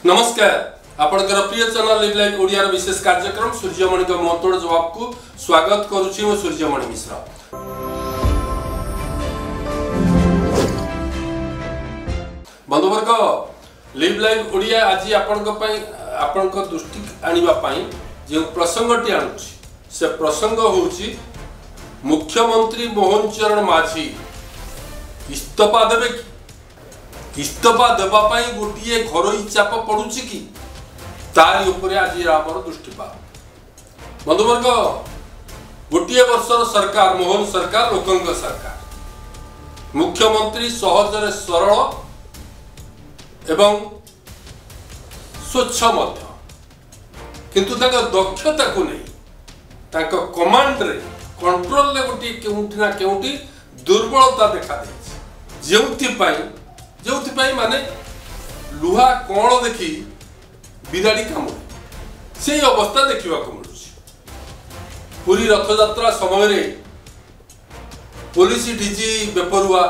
नमस्कार आपणकर प्रिय चैनल लिव लाइव ओडिया विशेष कार्यक्रम सूर्यमणि का महत्वपूर्ण जवाब को स्वागत करुछि मो सूर्यमणि मिश्र। बंधुवर्ग लिव लाइव ओडिया आज आपणक दृष्टि आनिबा पई जे प्रसंगटी आनुछि से प्रसंग होउछि मुख्यमंत्री मोहन चरण माझी इस्तीफा देबे कि इस्तीफा देवा गोटे घरोई चाप पड़ुछि कि तार उपरे आज आमर दृष्टिपात। बंधुवर्ग गोटे वर्षर सरकार मोहन सरकार लोकंक सरकार मुख्यमंत्री सहजरे सरल एवं स्वच्छ मध्य किंतु दक्षता को नहीं कमांड रे कंट्रोल ले गोटे केउठी ना केउठी दुर्बलता देखा दे जो माने लुहा कण देखी बिराड़ी कामुड़े से अवस्था देखा मिलूँ। पुरी रथयात्रा समय पुलिस डीजी बेपरुआ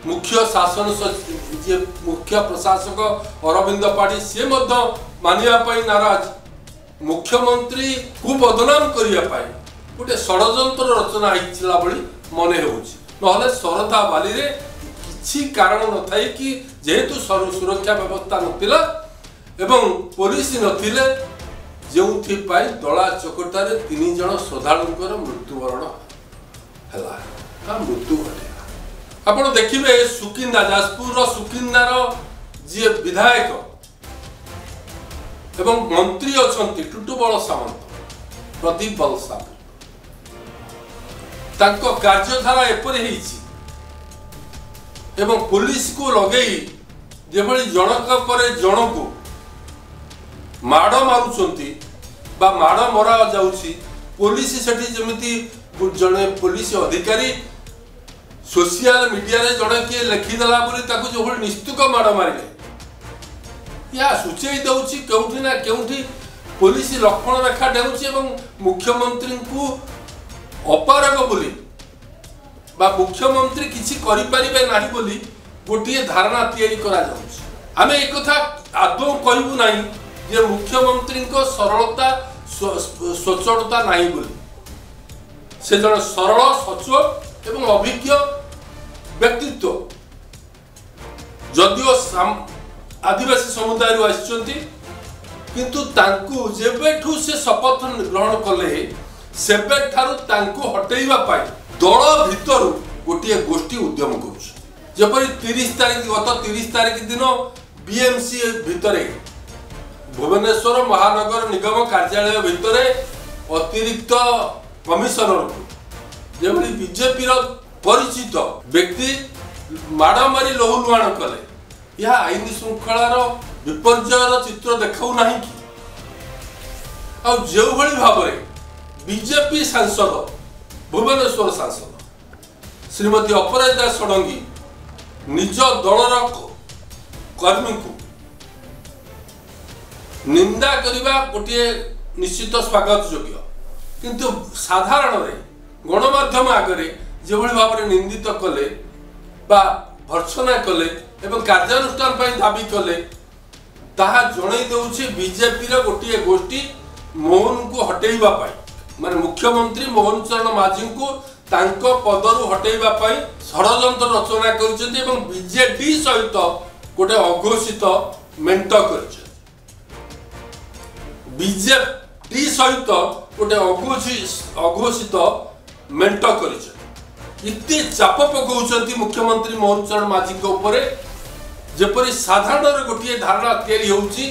मुख्य शासन सचिव मुख्य प्रशासक अरविंद पाढ़ी सी मानिबा नाराज मुख्यमंत्री को बदनाम करने गोटे षड्यंत्र रचना होता भली मन हो शरधा बाली रे किसी कारण न थाई कि जेहेतु सुरक्षा व्यवस्था नथिला एवं पुलिस नथिले जेउथि पाई दला चकटारे 3 जन श्रद्धालुंकर मृत्युवरण हैला का मृत्यु घटेला। आपण देखिबे सुकिंदा जाजपुर सुकिंदार जे विधायक एवं मंत्री अछंती टुटुबल सामंत प्रदीप बल सामंत तांको कार्यधारा एपरि हेछि एवं पुलिस को लगेई जेभली जनक परे जन को माड़ मारुचंती बा माड़ मरा जाउछि पुलिस सेठी जेमिति जने पुलिस अधिकारी सोशल मीडिया रे जने के लिखिदेला बोली ताकू जेभली निस्तुक माड़ मारिले या सूचई दउछि केउठी ना केउठी पुलिस लक्षण रेखा देउछि एवं मुख्यमंत्री को अपारग बोली बा मुख्यमंत्री किसी करि परिबे नाही बोली गोटे धारणा तैयारी करा जाउछि। आमे एक कथा आदौ कहबू नाही जे मुख्यमंत्री को सरलता सचोटता नाही बोली से जन सरल सचोट एवं अभिज्ञ व्यक्तित्व जदिओ आदिवासी समुदाय आसिचंती किंतु तांकु जेबेठू से शपथ ग्रहण कले सेबे ठारू तांकु हटेइबा पाई दल भितर गोटे गोष्ठी उद्यम करपरी 30 तारिख गत 30 तारिख दिन बीएमसी भितर भुवनेश्वर महानगर निगम कार्यालय भितर अतिरिक्त कमिशनर जेभली बीजेपी परिचित व्यक्ति माड़मारी लहुलुहाण कले यह आईन श्रृंखलार विपर्ययर चित्र देखाऊ नहीं कि आ जो भली भाव बीजेपी सांसद भुवनेश्वर सांसद श्रीमती अपराजिता षडंगी निज दलर कर्मी को निंदा करने गोटे निश्चित स्वागत योग्य किंतु साधारण गणमाध्यम आगे जो भाव में निंदित कले बा भर्सना कले एवं कार्यानुष्ठान दाबी कले ताहा जणई देउछि बीजेपी गोटे गोष्ठी मोहन को हटेइबा पाई माने मुख्यमंत्री मोहन चरण माझी को तांको पदरु हटेइबा पाई षड्यंत्र रचना करिसेंती एवं बीजेडी सहित गोटे अघोषित मेंट करिसेंती बीजेडी सहित गोटे अघोषित मेंट करिसेंती इते चाप पकाउछंती मुख्यमंत्री मोहन चरण माझी के ऊपर जेपरि साधारण गोटे धारणा तैयारी होउछि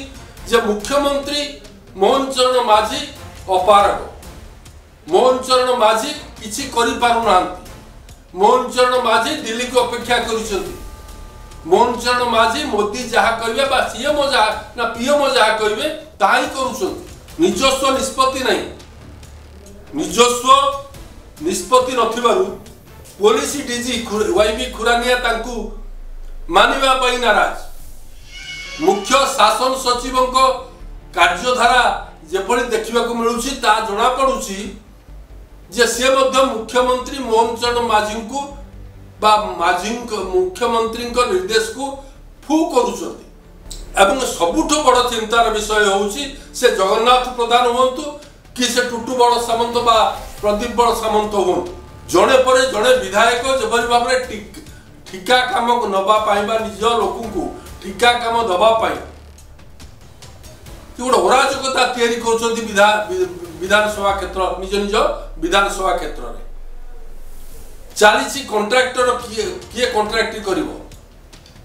जे मुख्यमंत्री मोहन चरण माझी अपारग मोहन चरण माझी किसी करि पारु नांती मोहन चरण माझी दिल्ली को अपेक्षा करूछंती मोहन चरण माझी मोदी जहा कहिबे बा सीएम जहा ना पीएम जहा कहिबे ताही करूछंती निजस्व निष्पत्ति नहीं निजस्व निष्पत्ति नथिबारु पुलिस डीजी वाईबी खुरानिया तांकू मानिबा पई नाराज मुख्य शासन सचिवंको कार्यधारा जेभली देखिबा को मिलुछि ता जणा पडुछि जे से मुख्यमंत्री मोहन चरण माझी को बा माझी मुख्यमंत्री निर्देश को फू करुछंती एवं सबुठ बड़ चिंतार विषय होउछि से जगन्नाथ प्रधान हुंतु कि से टुटू बड़ सामंत बा प्रदीप बड़ सामंत हुंतु जड़े पर जड़े विधायक जेभली भाव में ठिका काम नवा पाइबा निज लोक को ठिका काम दबा पाई गोटे अराजकता तैयारी कर विधानसभा क्षेत्र निज निज विधानसभा क्षेत्र में चली कंट्राक्टर किए कंट्राक्ट कर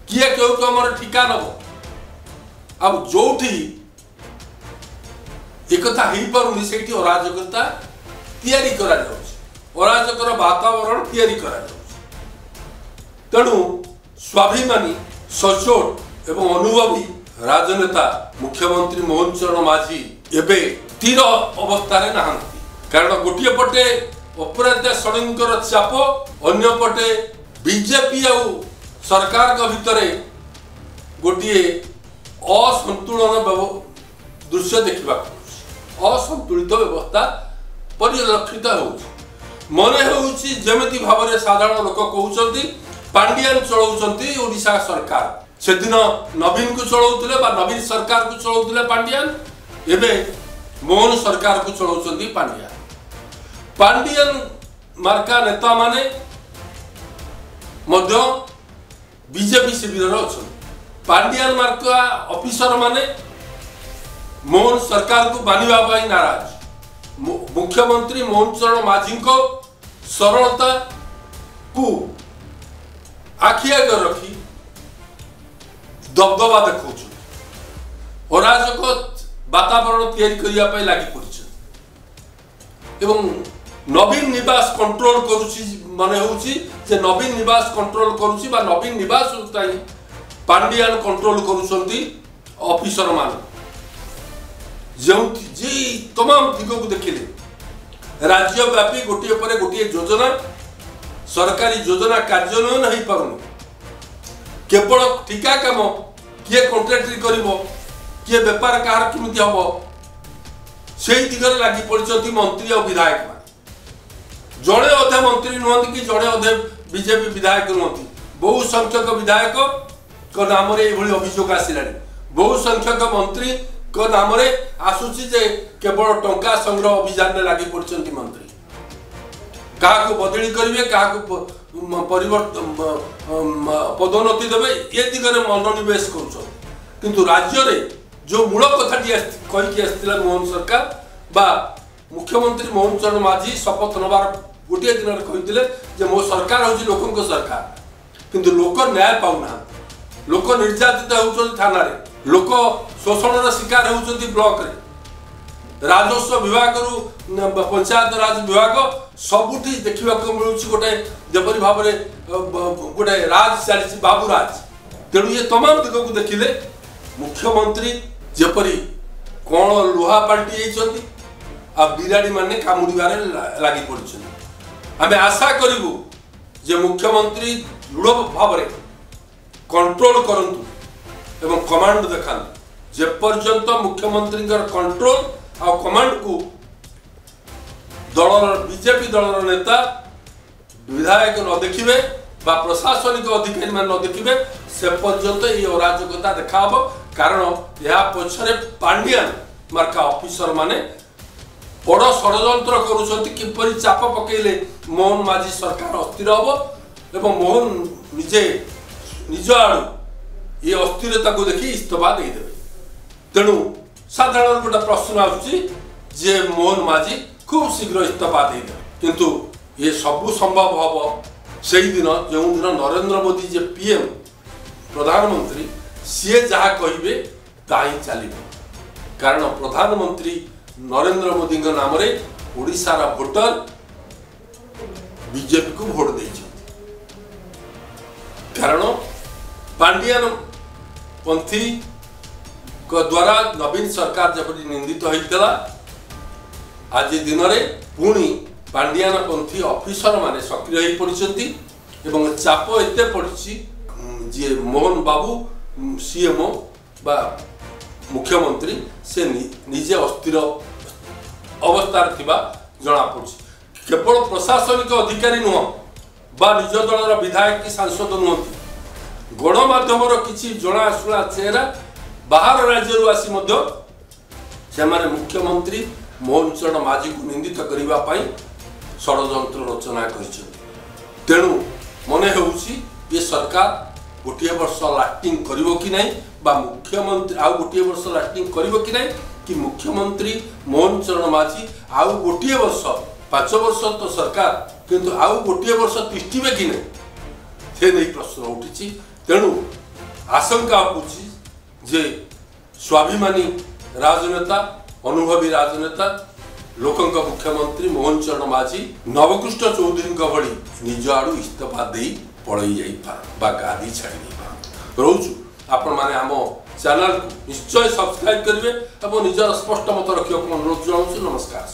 किए क्यों आम ठिका नब अब जो एक पारुनी से अराजकता तैयारी करा अराजकर वातावरण तैयारी करा तेणु स्वाभिमानी सचोट एवं अनुभवी राजनेता मुख्यमंत्री मोहन चरण माझी एबे स्थिर अवस्था रे नाहंती कारण गोटे पटे अपराध षड्यंत्र चाप अन्य पटे बीजेपी आ सरकार का भितर गोटे असंतुलन दृश्य देखा असंतुलित व्यवस्था परिलक्षित होउछि मने होउछि जेमिति भाव में साधारण लोक कहउछंती पांडियान चलाउछंती ओडिशा सरकार से दिन नवीन को चलाउथिले बा नवीन सरकार को चलाउथिले पांडियान एबे मोहन सरकार को चलाउछंती पांडियान पांडियान मार्का नेता माने मध्य बीजेपी शिविर अच्छा पांडियान मार्का ऑफिसर माने मोहन सरकार को मानिबा पाई नाराज मुख्यमंत्री मोहन चरण माझी को सरलता को आखि आगे रखी दबदबा देखा अराजक वातावरण तैयारी करने लगी पड़ी नवीन निवास कंट्रोल करुची माने होउची जे नवीन निवास कंट्रोल करुची बा नवीन निवास पांडियान कंट्रोल करुचंती ऑफिसर मान जो तमाम दिग को देखिले राज्यव्यापी गोटे पर गोटे योजना सरकारी योजना कार्यान्वयन हो पारुनी केवल ठिका काम किए कंट्राक्ट करिवो किए व्यापार कहार केमिति हबो से दिगरे लागि पड़िचंती मंत्री और विधायक मान जड़े अधे मंत्री नुहति कि जड़े अधे बीजेपी विधायक नुहति बहु संख्यक विधायक को नाम रे एभली अभियोग आसिलानी बहु संख्यक मंत्री को नाम रे आसुची जे केवल टंका संग्रह अभियान में लागि पड़िचंती मंत्री कहा को बदली करिवे कहा को परिवर्तन पदोन्नति देवे ये दिगरे मनोनिवेश करूछन किंतु राज्य रे जो मूल कथाटी कहीकि आसला मोहन सरकार बा मुख्यमंत्री मोहन चरण माझी शपथ नबार गोटे दिन कहते मो सरकार हूँ लोक सरकार किंतु लोक न्याय पाऊना लोक निर्यातित होती थाना रे लोक शोषण शिकार होती ब्लॉक रे राजस्व विभाग रु पंचायत राज विभाग सबुठी देखा मिलूँ गोटे जपरी भाव में गोटे राज चली बाबूराज तेणु ये तमाम दिग को देखिले मुख्यमंत्री जपरी कौन लुहा पाल्टी आ बिराड़ी माने कामुड़ारे लगी पड़ी आम आशा करूँ जे मुख्यमंत्री दृढ़ भाव में कंट्रोल करंतु एवं कमांड देखा जेपर्यंत मुख्यमंत्री कंट्रोल आ कमांड को दल बीजेपी दलर नेता विधायक न देखिए बा प्रशासनिक अधिकारी मान न देखिए से पर्यंत ये अराजकता देखा कारण यह पछरे पांडियान मार्का ऑफिसर माने बड़ षड्यंत्र करुछंती किपरि चाप पकेले मोहन माझी सरकार अस्थिर हम एवं मोहन निजे निज आड़ू ये अस्थिरता को देखी इस्तीफा देदेवे तेणु साधारण गोटे प्रश्न आसुची जे मोहन माझी खूब शीघ्र इस्तीफा देदेवे किंतु ये सबू संभव हम से दिन जो दिन नरेंद्र मोदी जे पीएम प्रधानमंत्री सी जहाँ कहे ताही चलो कारण प्रधानमंत्री नरेंद्र मोदी नाम रे ओडिशार भोटर बीजेपी को भोट दे कारण पांडियान पंथी को द्वारा नवीन सरकार जब निंदित होता आज दिन में पुणी पांडियान पंथी ऑफिसर माने सक्रिय हो पड़ी चाप एत पड़ी जी मोहन बाबू सीएमओ बा मुख्यमंत्री से निजे अस्थिर अवस्था जना पड़ी केवल प्रशासनिक अधिकारी नुह बा निज दलर विधायक कि सांसद नुहति गणमाध्यम किसी जनाशुना चेहरा बाहर राज्य आसी मुख्यमंत्री मोहन चरण माझी को निंदित करने षड्यंत्र रचना कर तेणु मन हो सरकार गोटे वर्ष लास्टिंग करिवो कि नहीं बा मुख्यमंत्री आउ गोटे वर्ष लास्टिंग करिवो कि नहीं कि मुख्यमंत्री मोहन चरण माझी आउ गोटे वर्ष 5 वर्ष तो सरकार किंतु आउ गोटे वर्ष तिष्ठिबे कि नहीं से नहीं प्रश्न उठी तेणु आशंका होची जे स्वाभिमानी राजनेता अनुभवी राजनेता लोकंक मुख्यमंत्री मोहन चरण माझी नवकृष्ण चौधरी भली निज आड़ू इस्तीफा दे पलई जा गादी छाड़ी रोचु आपण मैंने आम चैनल को निश्चय सब्सक्राइब करेंगे और निजर स्पष्ट मत रखा अनुरोध जनाऊँ। नमस्कार।